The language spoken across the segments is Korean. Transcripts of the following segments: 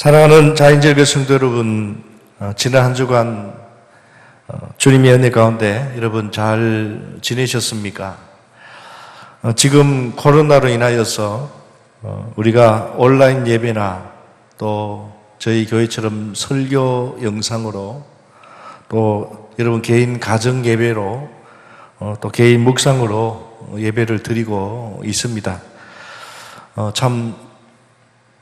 사랑하는 자인절교 성도 여러분, 지난 한 주간 주님의 은혜 가운데 여러분 잘 지내셨습니까? 지금 코로나로 인하여서 우리가 온라인 예배나 또 저희 교회처럼 설교 영상으로 또 여러분 개인 가정 예배로 또 개인 묵상으로 예배를 드리고 있습니다. 참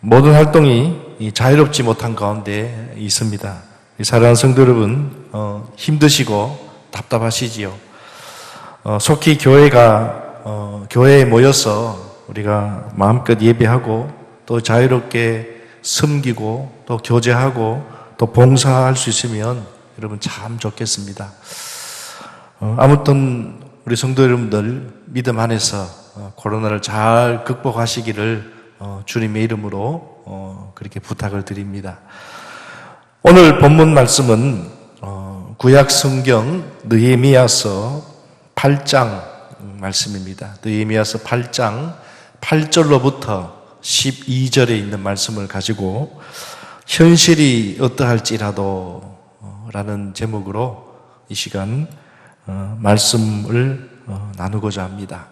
모든 활동이 자유롭지 못한 가운데 있습니다. 사랑하는 성도 여러분, 힘드시고 답답하시지요. 속히 교회에 모여서 우리가 마음껏 예배하고 또 자유롭게 섬기고 또 교제하고 또 봉사할 수 있으면 여러분 참 좋겠습니다. 아무튼 우리 성도 여러분들 믿음 안에서 코로나를 잘 극복하시기를 주님의 이름으로 그렇게 부탁을 드립니다. 오늘 본문 말씀은 구약 성경 느헤미야서 8장 말씀입니다. 느헤미야서 8장 8절로부터 12절에 있는 말씀을 가지고 현실이 어떠할지라도 라는 제목으로 이 시간 말씀을 나누고자 합니다.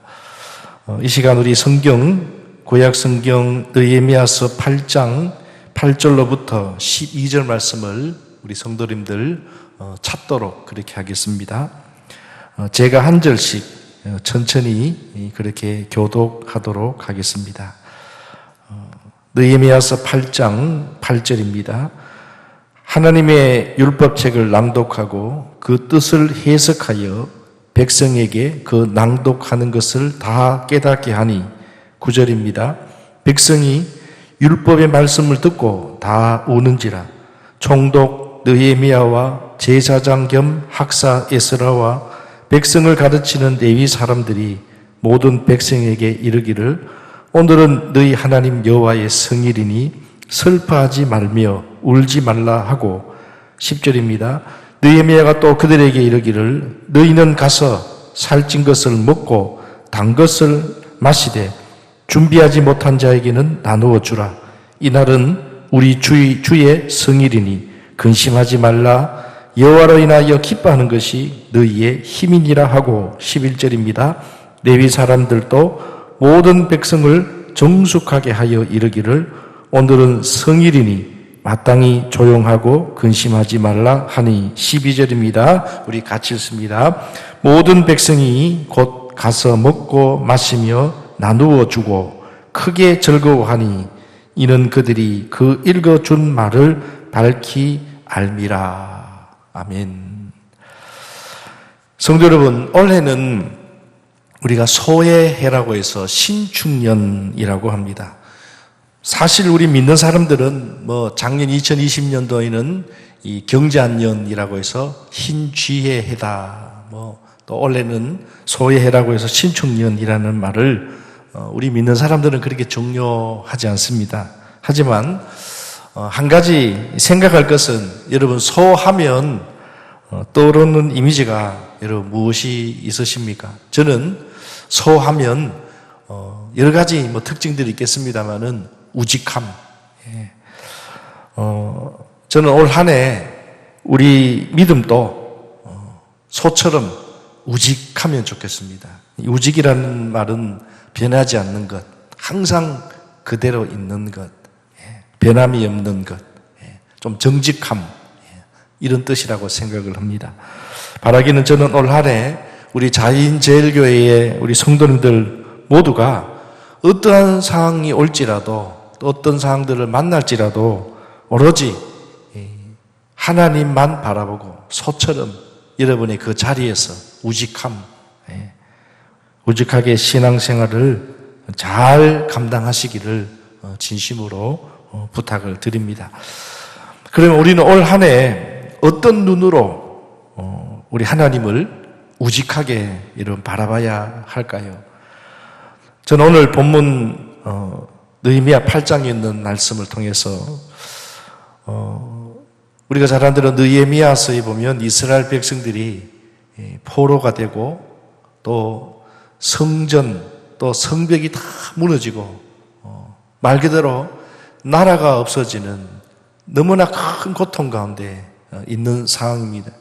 이 시간 우리 구약 성경 느헤미야서 8장 8절로부터 12절 말씀을 우리 성도님들 찾도록 그렇게 하겠습니다. 제가 한 절씩 천천히 그렇게 교독하도록 하겠습니다. 느헤미야서 8장 8절입니다. 하나님의 율법책을 낭독하고 그 뜻을 해석하여 백성에게 그 낭독하는 것을 다 깨닫게 하니 9절입니다. 백성이 율법의 말씀을 듣고 다 우는지라. 총독 느헤미야와 제사장 겸 학사 에스라와 백성을 가르치는 레위 사람들이 모든 백성에게 이르기를 오늘은 너희 하나님 여호와의 성일이니 슬퍼하지 말며 울지 말라 하고 10절입니다. 느헤미야가 또 그들에게 이르기를 너희는 가서 살찐 것을 먹고 단 것을 마시되 준비하지 못한 자에게는 나누어 주라. 이날은 우리 주의 성일이니 근심하지 말라. 여호와로 인하여 기뻐하는 것이 너희의 힘이니라 하고 11절입니다. 레위 사람들도 모든 백성을 정숙하게 하여 이르기를 오늘은 성일이니 마땅히 조용하고 근심하지 말라 하니 12절입니다. 우리 같이 읽습니다. 모든 백성이 곧 가서 먹고 마시며 나누어 주고 크게 즐거워하니 이는 그들이 그 읽어준 말을 밝히 알미라. 아멘. 성도 여러분, 올해는 우리가 소의 해라고 해서 신축년이라고 합니다. 사실 우리 믿는 사람들은 작년 2020년도에는 이 경자년이라고 해서 흰쥐의 해다. 또 올해는 소의 해라고 해서 신축년이라는 말을 우리 믿는 사람들은 그렇게 중요하지 않습니다. 하지만 한 가지 생각할 것은 여러분 소하면 떠오르는 이미지가 여러분 무엇이 있으십니까? 저는 소하면 여러 가지 특징들이 있겠습니다만은 우직함. 저는 올 한 해 우리 믿음도 소처럼 우직하면 좋겠습니다. 우직이라는 말은 변하지 않는 것, 항상 그대로 있는 것, 변함이 없는 것, 좀 정직함, 이런 뜻이라고 생각을 합니다. 바라기는 저는 올 한 해 우리 자인제일교회의 우리 성도님들 모두가 어떠한 상황이 올지라도 또 어떤 상황들을 만날지라도 오로지 하나님만 바라보고 소처럼 여러분의 그 자리에서 우직하게 신앙생활을 잘 감당하시기를 진심으로 부탁을 드립니다. 그러면 우리는 올 한 해 어떤 눈으로 우리 하나님을 우직하게 이런 바라봐야 할까요? 저는 오늘 본문 느헤미야 8장에 있는 말씀을 통해서 우리가 잘 아는 느헤미야서에 보면 이스라엘 백성들이 포로가 되고 또 성전 또 성벽이 다 무너지고 말 그대로 나라가 없어지는 너무나 큰 고통 가운데 있는 상황입니다.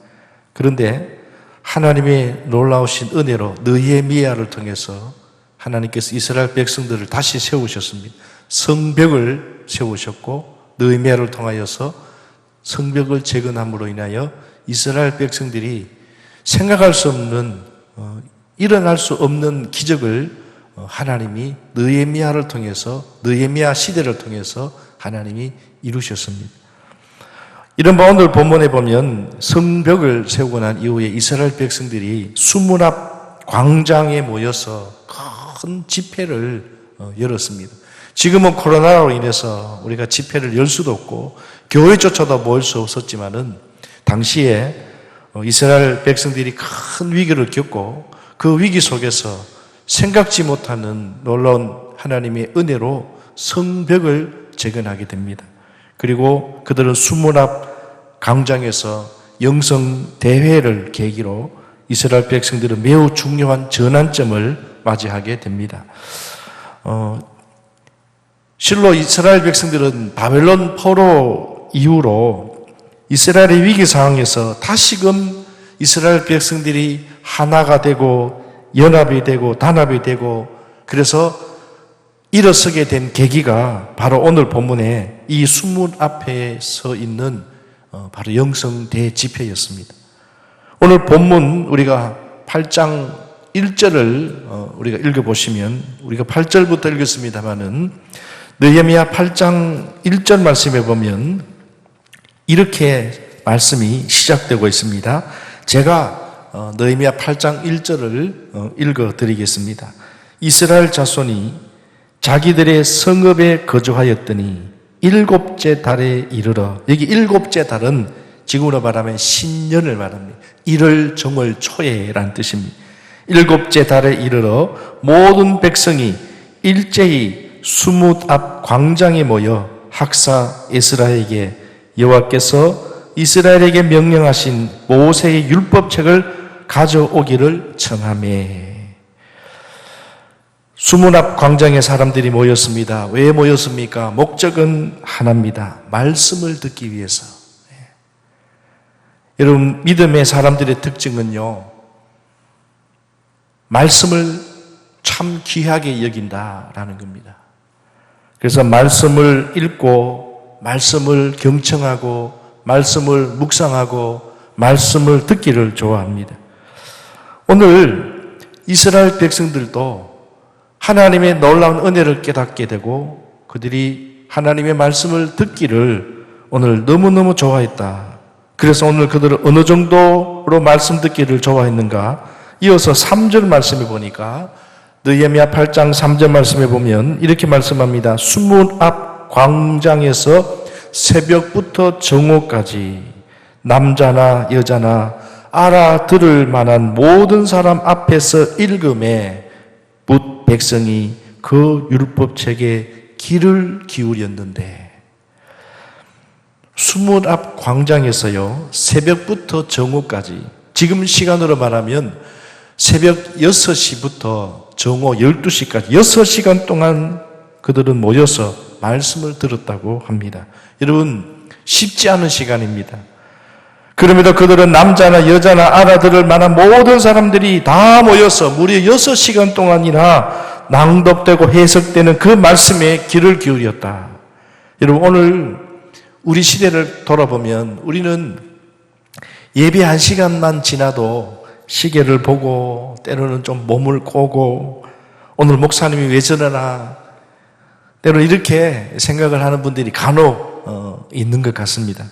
그런데 하나님의 놀라우신 은혜로 느헤미야를 통해서 하나님께서 이스라엘 백성들을 다시 세우셨습니다. 성벽을 세우셨고 느헤미야를 통하여서 성벽을 재건함으로 인하여 이스라엘 백성들이 생각할 수 없는 일어날 수 없는 기적을 하나님이 느헤미야를 통해서 느헤미야 시대를 통해서 하나님이 이루셨습니다. 이런 오늘 본문에 보면 성벽을 세우고 난 이후에 이스라엘 백성들이 수문 앞 광장에 모여서 큰 집회를 열었습니다. 지금은 코로나로 인해서 우리가 집회를 열 수도 없고 교회조차도 모일 수 없었지만은 당시에 이스라엘 백성들이 큰 위기를 겪고 그 위기 속에서 생각지 못하는 놀라운 하나님의 은혜로 성벽을 재건하게 됩니다. 그리고 그들은 수문 앞 광장에서 영성 대회를 계기로 이스라엘 백성들은 매우 중요한 전환점을 맞이하게 됩니다. 실로 이스라엘 백성들은 바벨론 포로 이후로 이스라엘의 위기 상황에서 다시금 이스라엘 백성들이 하나가 되고 연합이 되고 단합이 되고 그래서 일어서게 된 계기가 바로 오늘 본문에 이 수문 앞에 서 있는 바로 영성 대집회였습니다. 오늘 본문 우리가 8장 1절을 우리가 읽어보시면 우리가 8절부터 읽었습니다마는 느헤미야 8장 1절 말씀에 보면 이렇게 말씀이 시작되고 있습니다. 제가 느헤미야 8장 1절을 읽어드리겠습니다. 이스라엘 자손이 자기들의 성읍에 거주하였더니 일곱째 달에 이르러, 여기 일곱째 달은 지금으로 말하면 신년을 말합니다. 일월 정월 초에라는 뜻입니다. 일곱째 달에 이르러 모든 백성이 일제히 수문 앞 광장에 모여 학사 에스라에게 여호와께서 이스라엘에게 명령하신 모세의 율법책을 가져오기를 청하매. 수문 앞 광장에 사람들이 모였습니다. 왜 모였습니까? 목적은 하나입니다. 말씀을 듣기 위해서. 여러분, 믿음의 사람들의 특징은요, 말씀을 참 귀하게 여긴다라는 겁니다. 그래서 말씀을 읽고, 말씀을 경청하고, 말씀을 묵상하고, 말씀을 듣기를 좋아합니다. 오늘 이스라엘 백성들도 하나님의 놀라운 은혜를 깨닫게 되고 그들이 하나님의 말씀을 듣기를 오늘 너무너무 좋아했다. 그래서 오늘 그들은 어느 정도로 말씀 듣기를 좋아했는가? 이어서 3절 말씀에 보니까 느헤미야 8장 3절 말씀에 보면 이렇게 말씀합니다. 수문 앞 광장에서 새벽부터 정오까지 남자나 여자나 알아들을 만한 모든 사람 앞에서 읽음에 묻 백성이 그 율법책에 귀를 기울였는데 수문 앞 광장에서요 새벽부터 정오까지 지금 시간으로 말하면 새벽 6시부터 정오 12시까지 6시간 동안 그들은 모여서 말씀을 들었다고 합니다. 여러분 쉽지 않은 시간입니다. 그럼에도 그들은 남자나 여자나 알아들을 만한 모든 사람들이 다 모여서 무려 6시간 동안이나 낭독되고 해석되는 그 말씀에 귀를 기울였다. 여러분 오늘 우리 시대를 돌아보면 우리는 예배 1시간만 지나도 시계를 보고 때로는 좀 몸을 꼬고 오늘 목사님이 왜 저러나 때로는 이렇게 생각을 하는 분들이 간혹 있는 것 같습니다.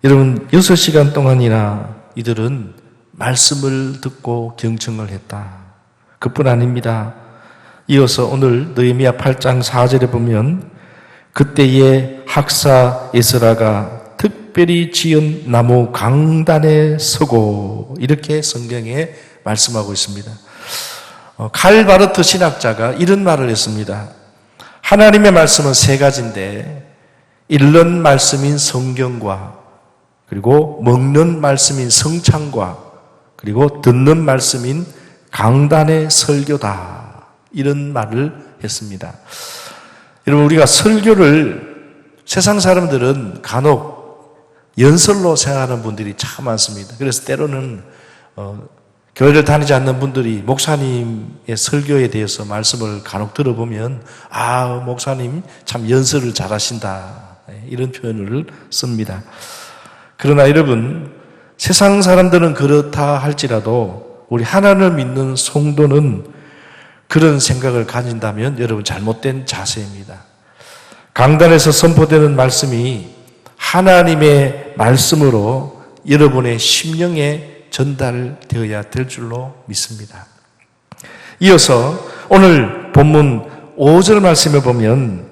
여러분 6시간 동안이나 이들은 말씀을 듣고 경청을 했다. 그뿐 아닙니다. 이어서 오늘 느헤미야 8장 4절에 보면 그때에 학사 에스라가 특별히 지은 나무 강단에 서고 이렇게 성경에 말씀하고 있습니다. 칼 바르트 신학자가 이런 말을 했습니다. 하나님의 말씀은 세 가지인데 읽는 말씀인 성경과 그리고 먹는 말씀인 성찬과 그리고 듣는 말씀인 강단의 설교다. 이런 말을 했습니다. 여러분 우리가 설교를 세상 사람들은 간혹 연설로 생각하는 분들이 참 많습니다. 그래서 때로는 교회를 다니지 않는 분들이 목사님의 설교에 대해서 말씀을 간혹 들어보면 목사님 참 연설을 잘하신다, 이런 표현을 씁니다. 그러나 여러분, 세상 사람들은 그렇다 할지라도 우리 하나님을 믿는 성도는 그런 생각을 가진다면 여러분 잘못된 자세입니다. 강단에서 선포되는 말씀이 하나님의 말씀으로 여러분의 심령에 전달되어야 될 줄로 믿습니다. 이어서 오늘 본문 5절 말씀에 보면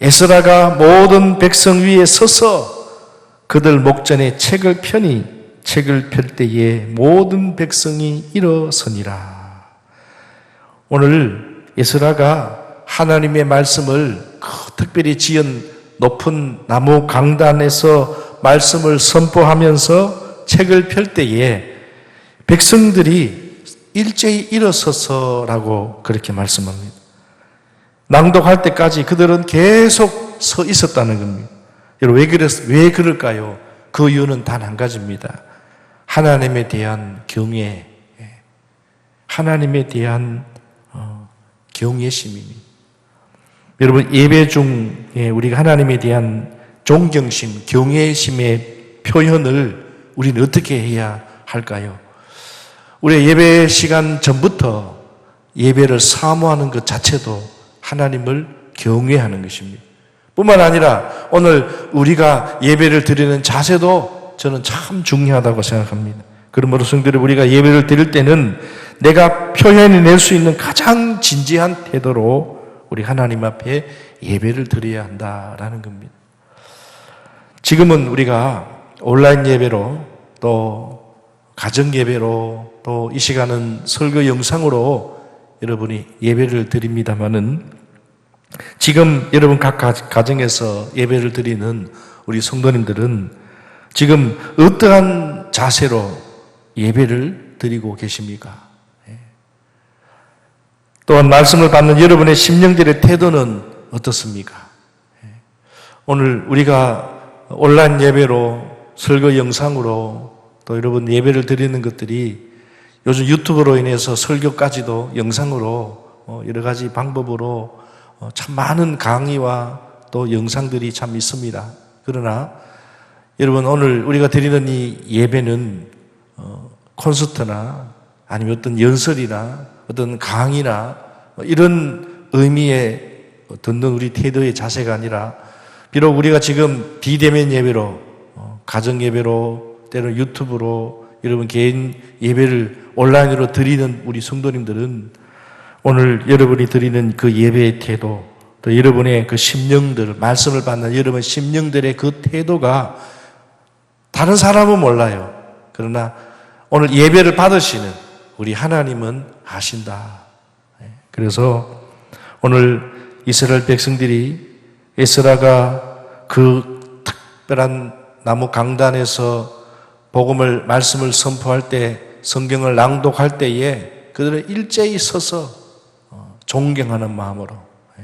에스라가 모든 백성 위에 서서 그들 목전에 책을 펴니 책을 펼 때에 모든 백성이 일어서니라. 오늘 에스라가 하나님의 말씀을 특별히 지은 높은 나무 강단에서 말씀을 선포하면서 책을 펼 때에 백성들이 일제히 일어서서라고 그렇게 말씀합니다. 낭독할 때까지 그들은 계속 서 있었다는 겁니다. 여러분, 왜 그럴까요? 그 이유는 단 한 가지입니다. 하나님에 대한 경외, 하나님에 대한 경외심입니다. 여러분, 예배 중에 우리가 하나님에 대한 존경심, 경외심의 표현을 우리는 어떻게 해야 할까요? 우리 예배 시간 전부터 예배를 사모하는 것 자체도 하나님을 경외하는 것입니다. 뿐만 아니라 오늘 우리가 예배를 드리는 자세도 저는 참 중요하다고 생각합니다. 그러므로 성도들, 우리가 예배를 드릴 때는 내가 표현해낼 수 있는 가장 진지한 태도로 우리 하나님 앞에 예배를 드려야 한다라는 겁니다. 지금은 우리가 온라인 예배로 또 가정 예배로 또 이 시간은 설교 영상으로 여러분이 예배를 드립니다마는 지금 여러분 각 가정에서 예배를 드리는 우리 성도님들은 지금 어떠한 자세로 예배를 드리고 계십니까? 또한 말씀을 받는 여러분의 심령들의 태도는 어떻습니까? 오늘 우리가 온라인 예배로 설교 영상으로 또 여러분 예배를 드리는 것들이 요즘 유튜브로 인해서 설교까지도 영상으로 여러 가지 방법으로 참 많은 강의와 또 영상들이 참 있습니다. 그러나 여러분, 오늘 우리가 드리는 이 예배는 콘서트나 아니면 어떤 연설이나 어떤 강의나 이런 의미의 듣는 우리 태도의 자세가 아니라 비록 우리가 지금 비대면 예배로 가정 예배로 때로는 유튜브로 여러분 개인 예배를 온라인으로 드리는 우리 성도님들은 오늘 여러분이 드리는 그 예배의 태도, 또 여러분의 그 심령들, 말씀을 받는 여러분 심령들의 그 태도가 다른 사람은 몰라요. 그러나 오늘 예배를 받으시는 우리 하나님은 아신다. 그래서 오늘 이스라엘 백성들이 에스라가 그 특별한 나무 강단에서 말씀을 선포할 때, 성경을 낭독할 때에 그들은 일제히 서서 존경하는 마음으로,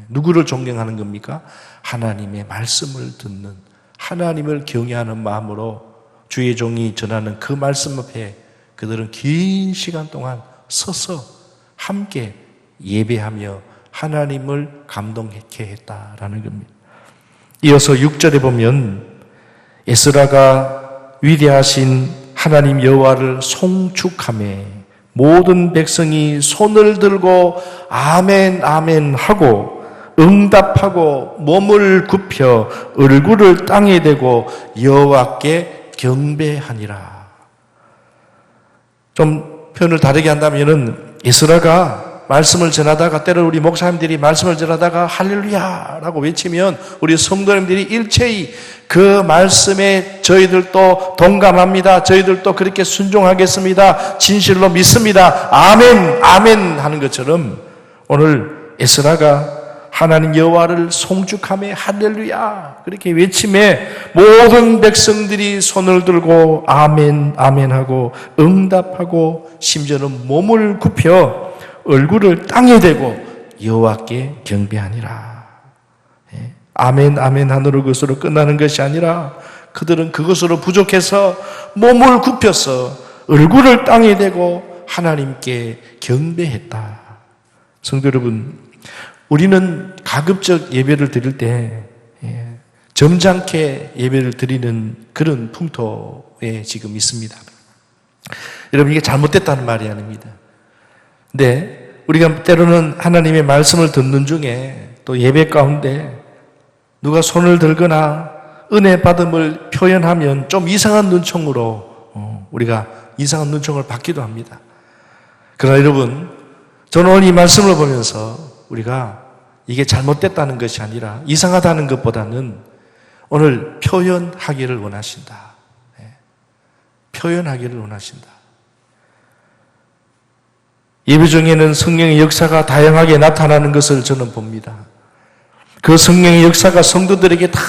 누구를 존경하는 겁니까? 하나님의 말씀을 듣는, 하나님을 경외하는 마음으로 주의 종이 전하는 그 말씀 앞에 그들은 긴 시간 동안 서서 함께 예배하며 하나님을 감동케 했다라는 겁니다. 이어서 6절에 보면 에스라가 위대하신 하나님 여호와를 송축하며 모든 백성이 손을 들고 아멘 아멘 하고 응답하고 몸을 굽혀 얼굴을 땅에 대고 여호와께 경배하니라. 좀 표현을 다르게 한다면은 에스라가 말씀을 전하다가 때로 우리 목사님들이 말씀을 전하다가 할렐루야라고 외치면 우리 성도님들이 일체히 그 말씀에 저희들도 동감합니다. 저희들도 그렇게 순종하겠습니다. 진실로 믿습니다. 아멘 아멘 하는 것처럼 오늘 에스라가 하나님 여호와를 송축하며 할렐루야 그렇게 외침에 모든 백성들이 손을 들고 아멘 아멘 하고 응답하고 심지어는 몸을 굽혀 얼굴을 땅에 대고 여호와께 경배하니라. 아멘 아멘 하는 것으로 끝나는 것이 아니라 그들은 그것으로 부족해서 몸을 굽혀서 얼굴을 땅에 대고 하나님께 경배했다. 성도 여러분, 우리는 가급적 예배를 드릴 때 점잖게 예배를 드리는 그런 풍토에 지금 있습니다. 여러분, 이게 잘못됐다는 말이 아닙니다. 근데 우리가 때로는 하나님의 말씀을 듣는 중에 또 예배 가운데 누가 손을 들거나 은혜 받음을 표현하면 좀 이상한 눈총으로 우리가 이상한 눈총을 받기도 합니다. 그러나 여러분, 저는 오늘 이 말씀을 보면서 우리가 이게 잘못됐다는 것이 아니라 이상하다는 것보다는 오늘 표현하기를 원하신다. 표현하기를 원하신다. 예배 중에는 성령의 역사가 다양하게 나타나는 것을 저는 봅니다. 그 성령의 역사가 성도들에게 다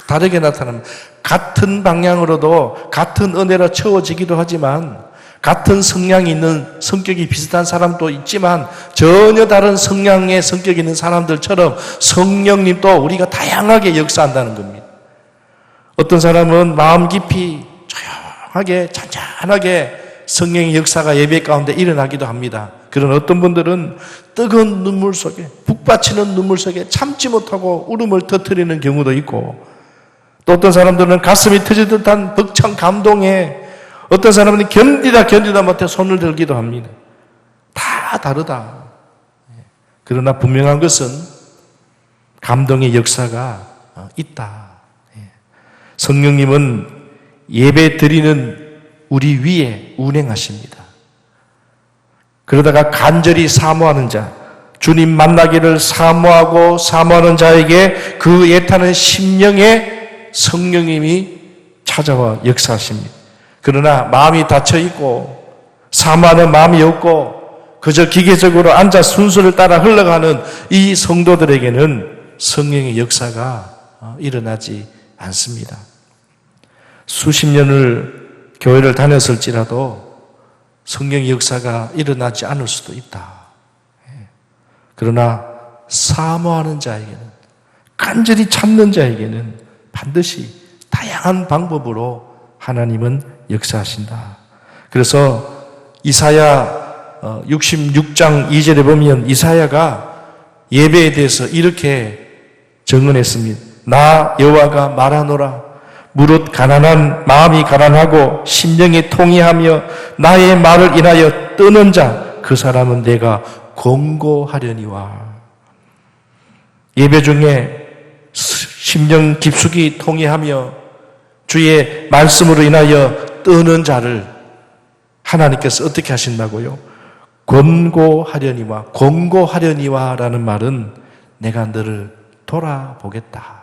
다르게 나타납니다. 같은 방향으로도 같은 은혜로 채워지기도 하지만 같은 성향이 있는 성격이 비슷한 사람도 있지만 전혀 다른 성향의 성격이 있는 사람들처럼 성령님도 우리가 다양하게 역사한다는 겁니다. 어떤 사람은 마음 깊이 조용하게 잔잔하게 성령의 역사가 예배 가운데 일어나기도 합니다. 그런 어떤 분들은 뜨거운 눈물 속에 북받치는 눈물 속에 참지 못하고 울음을 터뜨리는 경우도 있고, 또 어떤 사람들은 가슴이 터질 듯한 벅찬 감동에 어떤 사람은 견디다 못해 손을 들기도 합니다. 다 다르다. 그러나 분명한 것은 감동의 역사가 있다. 성령님은 예배 드리는 우리 위에 운행하십니다. 그러다가 간절히 사모하는 자, 주님 만나기를 사모하는 자에게 그 애타는 심령에 성령님이 찾아와 역사하십니다. 그러나 마음이 닫혀있고 사모하는 마음이 없고 그저 기계적으로 앉아 순서를 따라 흘러가는 이 성도들에게는 성령의 역사가 일어나지 않습니다. 수십 년을 교회를 다녔을지라도 성령의 역사가 일어나지 않을 수도 있다. 그러나 사모하는 자에게는, 간절히 찾는 자에게는 반드시 다양한 방법으로 하나님은 역사하신다. 그래서 이사야 66장 2절에 보면 이사야가 예배에 대해서 이렇게 증언했습니다. 나 여호와가 말하노라. 무릇 가난한 마음이 가난하고 심령이 통회하며 나의 말을 인하여 뜨는 자 그 사람은 내가 권고하려니와. 예배 중에 심령 깊숙이 통회하며 주의 말씀으로 인하여 뜨는 자를 하나님께서 어떻게 하신다고요? 권고하려니와. 권고하려니와라는 말은 내가 너를 돌아보겠다.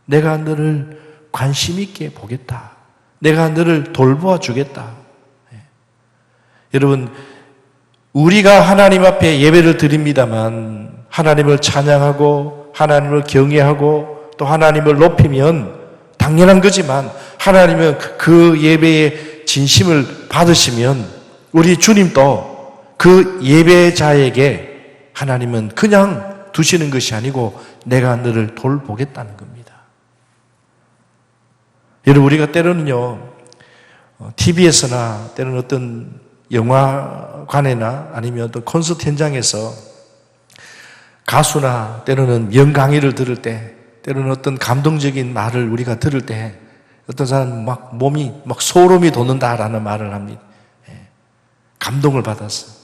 내가 너를 관심 있게 보겠다. 내가 너를 돌보아 주겠다. 여러분, 우리가 하나님 앞에 예배를 드립니다만 하나님을 찬양하고 하나님을 경외하고 또 하나님을 높이면 당연한 거지만 하나님은 그 예배의 진심을 받으시면 우리 주님도 그 예배자에게 하나님은 그냥 두시는 것이 아니고 내가 너를 돌보겠다는 겁니다. 여러분, 우리가 때로는요, TV에서나 때로는 어떤 영화관이나 아니면 어떤 콘서트 현장에서 가수나 때로는 명강의를 들을 때, 때로는 어떤 감동적인 말을 우리가 들을 때 어떤 사람은 막 몸이 막 소름이 돋는다라는 말을 합니다. 감동을 받았어.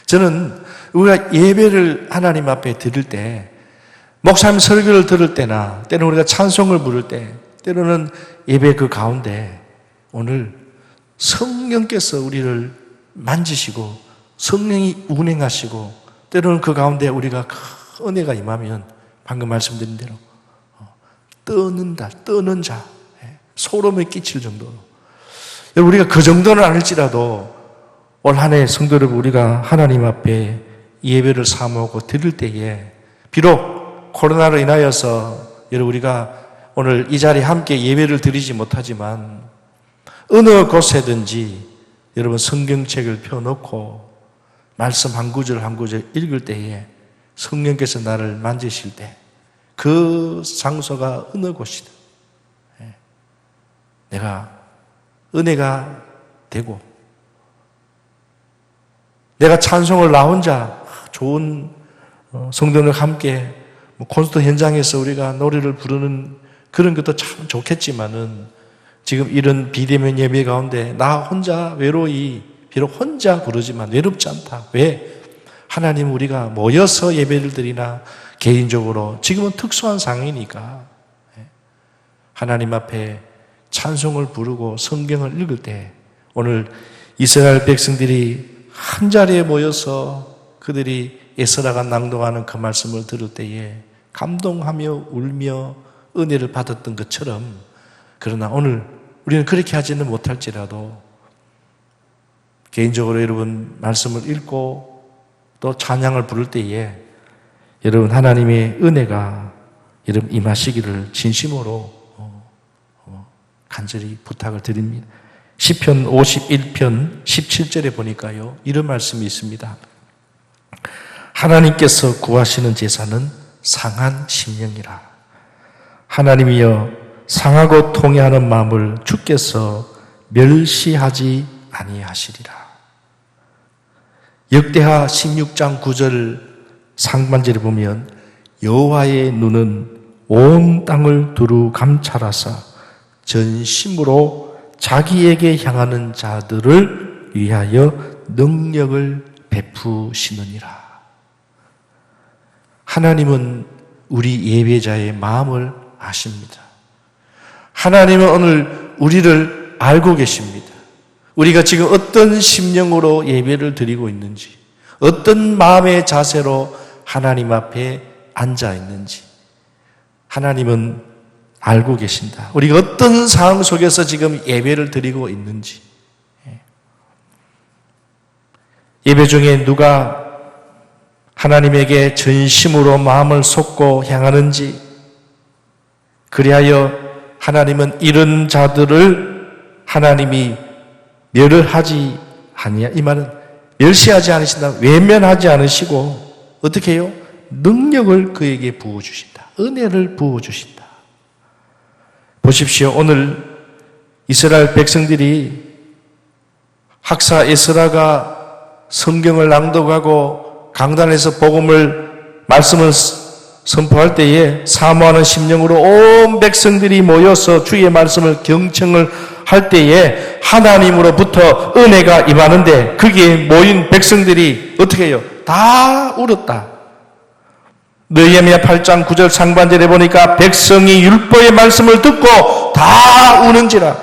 저는 우리가 예배를 하나님 앞에 드릴 때, 목사님 설교를 들을 때나 때로는 우리가 찬송을 부를 때, 때로는 예배 그 가운데 오늘 성령께서 우리를 만지시고 성령이 운행하시고 때로는 그 가운데 우리가 큰 은혜가 임하면 방금 말씀드린 대로 떠는 자, 소름이 끼칠 정도로. 우리가 그 정도는 아닐지라도 올 한 해 성도 여러분, 우리가 하나님 앞에 예배를 사모하고 드릴 때에 비록 코로나로 인하여서 여러분 우리가 오늘 이 자리에 함께 예배를 드리지 못하지만 어느 곳에든지 여러분 성경책을 펴놓고 말씀 한 구절 한 구절 읽을 때에 성령께서 나를 만지실 때 그 장소가 어느 곳이든 내가 은혜가 되고 내가 찬송을 나 혼자 좋은 성도들과 함께 콘서트 현장에서 우리가 노래를 부르는 그런 것도 참 좋겠지만은 지금 이런 비대면 예배 가운데 나 혼자 외로이 비록 혼자 부르지만 외롭지 않다. 왜? 하나님 우리가 모여서 예배를 드리나 개인적으로 지금은 특수한 상황이니까 하나님 앞에 찬송을 부르고 성경을 읽을 때 오늘 이스라엘 백성들이 한 자리에 모여서 그들이 에스라가 낭독하는 그 말씀을 들을 때에 감동하며 울며 은혜를 받았던 것처럼 그러나 오늘 우리는 그렇게 하지는 못할지라도 개인적으로 여러분 말씀을 읽고 또 찬양을 부를 때에 여러분 하나님의 은혜가 여러분 임하시기를 진심으로 간절히 부탁을 드립니다. 시편 51편 17절에 보니까요 이런 말씀이 있습니다. 하나님께서 구하시는 제사는 상한 심령이라. 하나님이여 상하고 통회하는 마음을 주께서 멸시하지 아니하시리라. 역대하 16장 9절 상반절에 보면 여호와의 눈은 온 땅을 두루 감찰하사 전심으로 자기에게 향하는 자들을 위하여 능력을 베푸시느니라. 하나님은 우리 예배자의 마음을 아십니다. 하나님은 오늘 우리를 알고 계십니다. 우리가 지금 어떤 심령으로 예배를 드리고 있는지, 어떤 마음의 자세로 하나님 앞에 앉아 있는지 하나님은 알고 계신다. 우리가 어떤 상황 속에서 지금 예배를 드리고 있는지, 예배 중에 누가 하나님에게 전심으로 마음을 쏟고 향하는지, 그리하여 하나님은 이런 자들을 하나님이 멸하지 아니야. 이 말은 멸시하지 않으신다. 외면하지 않으시고 어떻게 해요? 능력을 그에게 부어주신다. 은혜를 부어주신다. 보십시오. 오늘 이스라엘 백성들이 학사 에스라가 성경을 낭독하고 강단에서 말씀을 선포할 때에 사모하는 심령으로 온 백성들이 모여서 주의 말씀을 경청을 할 때에 하나님으로부터 은혜가 임하는데 거기에 모인 백성들이 어떻게 해요? 다 울었다. 느헤미야 8장 9절 상반절에 보니까 백성이 율법의 말씀을 듣고 다 우는지라.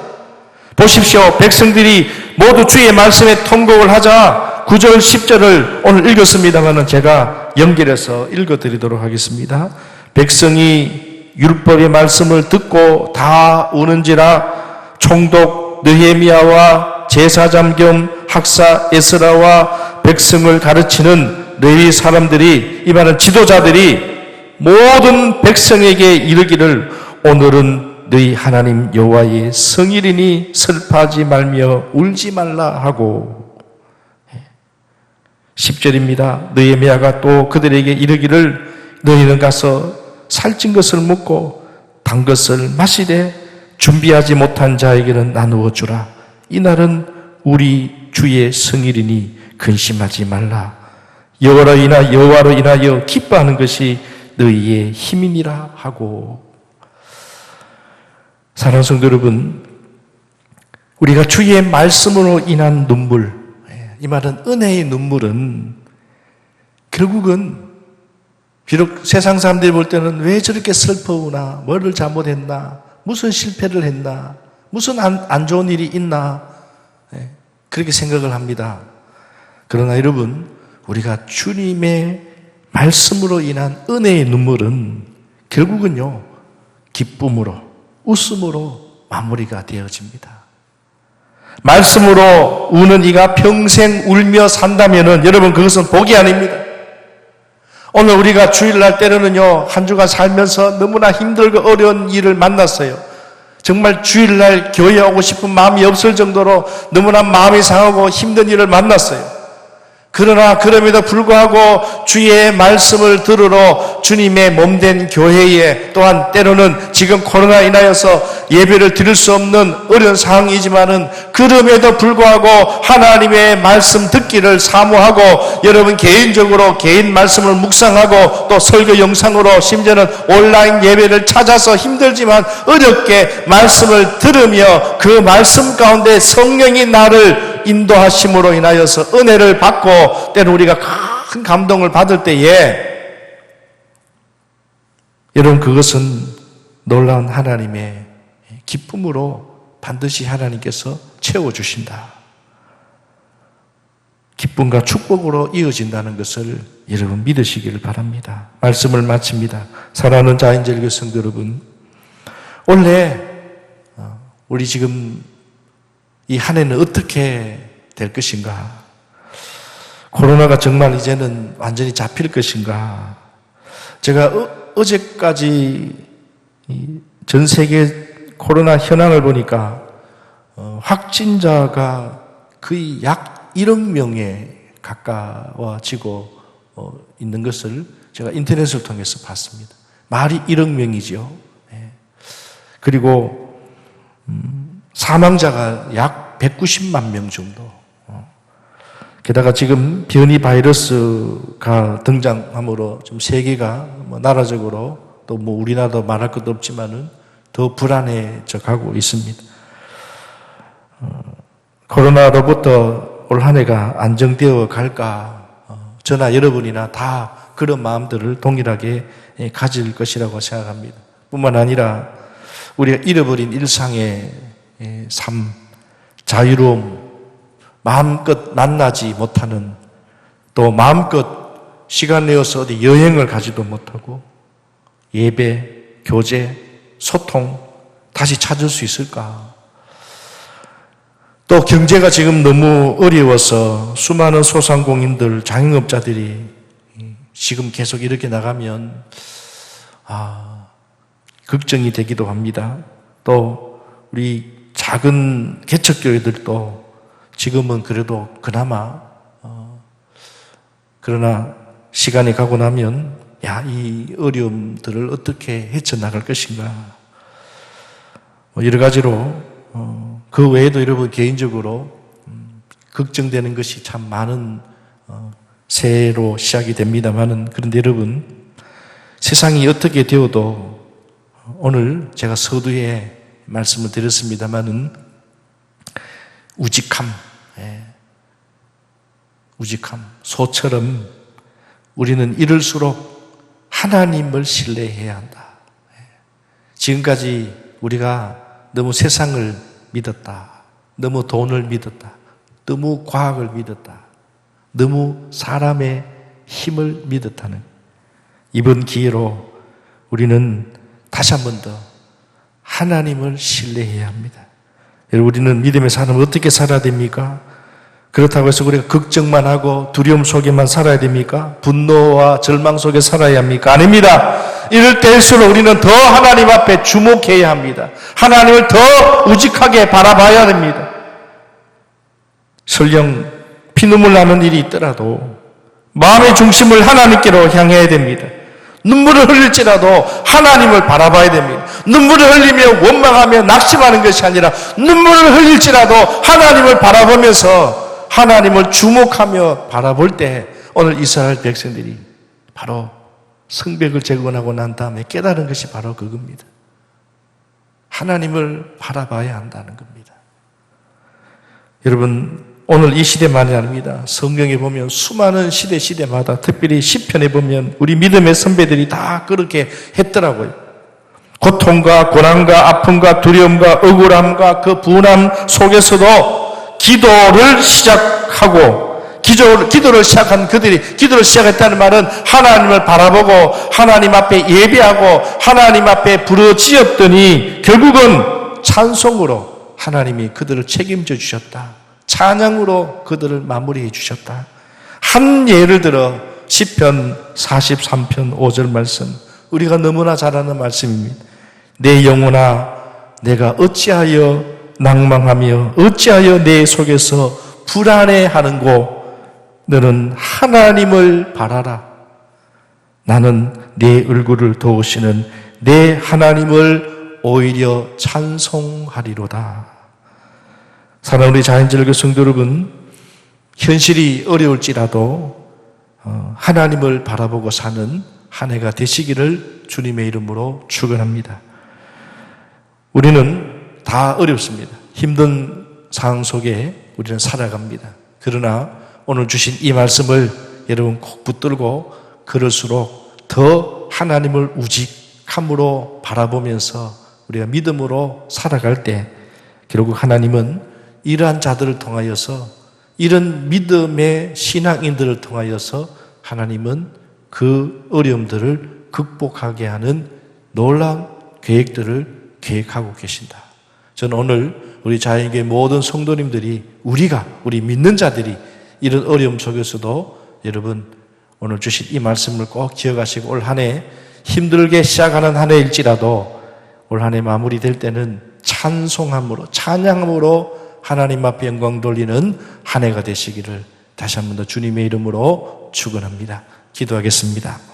보십시오. 백성들이 모두 주의 말씀에 통곡을 하자 9절 10절을 오늘 읽었습니다만 제가 연결해서 읽어드리도록 하겠습니다. 백성이 율법의 말씀을 듣고 다 우는지라. 총독 느헤미야와 제사장 겸 학사 에스라와 백성을 가르치는 레위 사람들이, 이 말은 지도자들이 모든 백성에게 이르기를 오늘은 너희 하나님 여호와의 성일이니 슬퍼하지 말며 울지 말라 하고. 10절입니다. 느헤미야가 또 그들에게 이르기를 너희는 가서 살찐 것을 먹고 단 것을 마시되 준비하지 못한 자에게는 나누어 주라. 이날은 우리 주의 성일이니 근심하지 말라. 여호와로 인하여 기뻐하는 것이 너희의 힘이니라 하고. 사랑하는 성도 여러분, 우리가 주의 말씀으로 인한 눈물, 이 말은 은혜의 눈물은 결국은 비록 세상 사람들이 볼 때는 왜 저렇게 슬퍼우나, 뭐를 잘못했나, 무슨 실패를 했나, 무슨 안 좋은 일이 있나, 그렇게 생각을 합니다. 그러나 여러분, 우리가 주님의 말씀으로 인한 은혜의 눈물은 결국은요, 기쁨으로, 웃음으로 마무리가 되어집니다. 말씀으로 우는 이가 평생 울며 산다면은 여러분 그것은 복이 아닙니다. 오늘 우리가 주일날 때로는요, 한 주간 살면서 너무나 힘들고 어려운 일을 만났어요. 정말 주일날 교회에 오고 싶은 마음이 없을 정도로 너무나 마음이 상하고 힘든 일을 만났어요. 그러나 그럼에도 불구하고 주의 말씀을 들으러 주님의 몸된 교회에 또한 때로는 지금 코로나 인하여서 예배를 드릴 수 없는 어려운 상황이지만은 그럼에도 불구하고 하나님의 말씀 듣기를 사모하고 여러분 개인적으로 개인 말씀을 묵상하고 또 설교 영상으로 심지어는 온라인 예배를 찾아서 힘들지만 어렵게 말씀을 들으며 그 말씀 가운데 성령이 나를 인도하심으로 인하여서 은혜를 받고 때로 우리가 큰 감동을 받을 때에 여러분 그것은 놀라운 하나님의 기쁨으로 반드시 하나님께서 채워주신다. 기쁨과 축복으로 이어진다는 것을 여러분 믿으시기를 바랍니다. 말씀을 마칩니다. 사랑하는 자인절교 성도 여러분, 원래 우리 지금 이 한 해는 어떻게 될 것인가? 코로나가 정말 이제는 완전히 잡힐 것인가? 제가 어제까지 전 세계 코로나 현황을 보니까 확진자가 거의 약 1억 명에 가까워지고 있는 것을 제가 인터넷을 통해서 봤습니다. 말이 1억 명이죠. 그리고 사망자가 약 190만 명 정도. 게다가 지금 변이 바이러스가 등장함으로 좀 세계가 나라적으로 또 우리나라도 말할 것도 없지만은 더 불안해져 가고 있습니다. 코로나로부터 올 한 해가 안정되어 갈까? 저나 여러분이나 다 그런 마음들을 동일하게 가질 것이라고 생각합니다. 뿐만 아니라 우리가 잃어버린 일상의 삶, 자유로움, 마음껏 만나지 못하는 또 마음껏 시간 내어서 어디 여행을 가지도 못하고 예배, 교제, 소통 다시 찾을 수 있을까? 또 경제가 지금 너무 어려워서 수많은 소상공인들, 자영업자들이 지금 계속 이렇게 나가면 걱정이 되기도 합니다. 또 우리 작은 개척교회들도 지금은 그래도 그나마 그러나 시간이 가고 나면 이 어려움들을 어떻게 헤쳐나갈 것인가 여러 가지로 그 외에도 여러분 개인적으로 걱정되는 것이 참 많은 새해로 시작이 됩니다만은 그런데 여러분 세상이 어떻게 되어도 오늘 제가 서두에 말씀을 드렸습니다만은 우직함, 소처럼 우리는 이럴수록 하나님을 신뢰해야 한다. 지금까지 우리가 너무 세상을 믿었다. 너무 돈을 믿었다. 너무 과학을 믿었다. 너무 사람의 힘을 믿었다는 이번 기회로 우리는 다시 한 번 더 하나님을 신뢰해야 합니다. 여러분 우리는 믿음의 삶을 어떻게 살아야 됩니까? 그렇다고 해서 우리가 걱정만 하고 두려움 속에만 살아야 됩니까? 분노와 절망 속에 살아야 합니까? 아닙니다. 이럴 때일수록 우리는 더 하나님 앞에 주목해야 합니다. 하나님을 더 우직하게 바라봐야 됩니다. 설령 피눈물 나는 일이 있더라도 마음의 중심을 하나님께로 향해야 됩니다. 눈물을 흘릴지라도 하나님을 바라봐야 됩니다. 눈물을 흘리며 원망하며 낙심하는 것이 아니라 눈물을 흘릴지라도 하나님을 바라보면서 하나님을 주목하며 바라볼 때 오늘 이스라엘 백성들이 바로 성벽을 재건하고 난 다음에 깨달은 것이 바로 그겁니다. 하나님을 바라봐야 한다는 겁니다. 여러분 오늘 이 시대만이 아닙니다. 성경에 보면 수많은 시대마다 특별히 시편에 보면 우리 믿음의 선배들이 다 그렇게 했더라고요. 고통과 고난과 아픔과 두려움과 억울함과 그 분함 속에서도 기도를 시작하고 기도를 시작한 그들이 기도를 시작했다는 말은 하나님을 바라보고 하나님 앞에 예배하고 하나님 앞에 부르짖었더니 결국은 찬송으로 하나님이 그들을 책임져 주셨다. 찬양으로 그들을 마무리해 주셨다. 한 예를 들어 시편 43편 5절 말씀 우리가 너무나 잘 아는 말씀입니다. 내 영혼아 내가 어찌하여 낭망하며 어찌하여 내 속에서 불안해하는고 너는 하나님을 바라라. 나는 내 얼굴을 도우시는 내 하나님을 오히려 찬송하리로다. 사랑하는 우리 자연절교 성도 여러분, 현실이 어려울지라도 하나님을 바라보고 사는 한 해가 되시기를 주님의 이름으로 축원합니다. 우리는 다 어렵습니다. 힘든 상황 속에 우리는 살아갑니다. 그러나 오늘 주신 이 말씀을 여러분 꼭 붙들고 그럴수록 더 하나님을 우직함으로 바라보면서 우리가 믿음으로 살아갈 때 결국 하나님은 이러한 자들을 통하여서, 이런 믿음의 신앙인들을 통하여서 하나님은 그 어려움들을 극복하게 하는 놀라운 계획들을 계획하고 계신다. 저는 오늘 우리 자연교회 모든 성도님들이, 우리 믿는 자들이 이런 어려움 속에서도 여러분 오늘 주신 이 말씀을 꼭 기억하시고 올 한 해 힘들게 시작하는 한 해일지라도 올 한 해 마무리될 때는 찬송함으로, 찬양함으로 하나님 앞에 영광 돌리는 한 해가 되시기를 다시 한 번 더 주님의 이름으로 축원합니다. 기도하겠습니다.